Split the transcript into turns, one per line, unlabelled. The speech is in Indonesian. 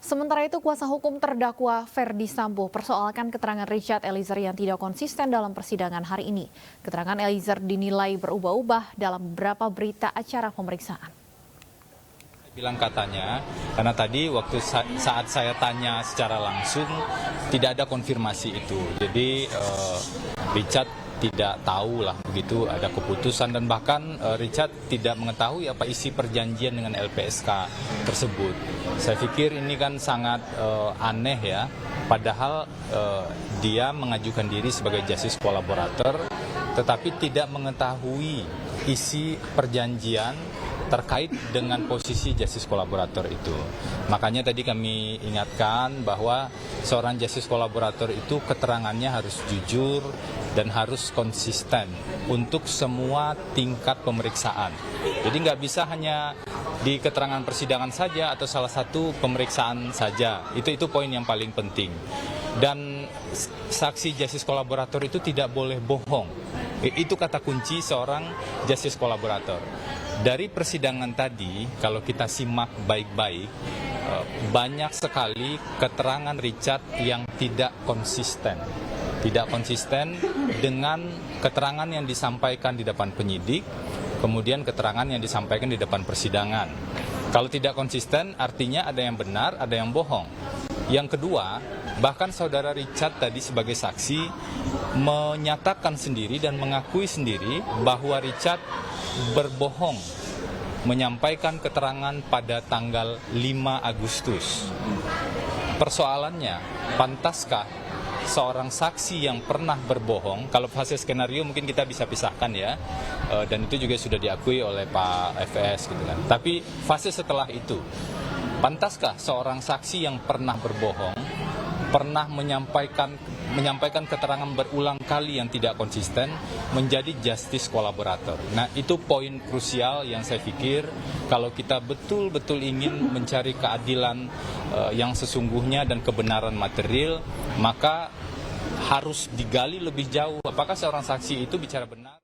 Sementara itu, kuasa hukum terdakwa Ferdy Sambo persoalkan keterangan Richard Eliezer yang tidak konsisten dalam persidangan hari ini. Keterangan Eliezer dinilai berubah-ubah dalam beberapa berita acara pemeriksaan.
Bilang katanya, karena tadi waktu saat saya tanya secara langsung tidak ada konfirmasi itu. Jadi Richard tidak tahu lah begitu ada keputusan, dan bahkan Richard tidak mengetahui apa isi perjanjian dengan LPSK tersebut. Saya pikir ini kan sangat aneh ya, padahal dia mengajukan diri sebagai justice collaborator tetapi tidak mengetahui isi perjanjian terkait dengan posisi justice collaborator itu. Makanya tadi kami ingatkan bahwa seorang justice collaborator itu keterangannya harus jujur dan harus konsisten untuk semua tingkat pemeriksaan. Jadi nggak bisa hanya di keterangan persidangan saja atau salah satu pemeriksaan saja. Itu poin yang paling penting. Dan saksi justice collaborator itu tidak boleh bohong. Itu kata kunci seorang justice collaborator. Dari persidangan tadi, kalau kita simak baik-baik, banyak sekali keterangan Richard yang tidak konsisten. Tidak konsisten dengan keterangan yang disampaikan di depan penyidik, kemudian keterangan yang disampaikan di depan persidangan. Kalau tidak konsisten, artinya ada yang benar, ada yang bohong. Yang kedua, bahkan saudara Richard tadi sebagai saksi menyatakan sendiri dan mengakui sendiri bahwa Richard berbohong menyampaikan keterangan pada tanggal 5 Agustus. Persoalannya, pantaskah seorang saksi yang pernah berbohong, kalau fase skenario mungkin kita bisa pisahkan ya, dan itu juga sudah diakui oleh Pak FS gitu kan. Tapi fase setelah itu, pantaskah seorang saksi yang pernah berbohong, pernah menyampaikan keterangan berulang kali yang tidak konsisten menjadi justice collaborator. Nah, itu poin krusial yang saya pikir kalau kita betul-betul ingin mencari keadilan yang sesungguhnya dan kebenaran material, maka harus digali lebih jauh apakah seorang saksi itu bicara benar.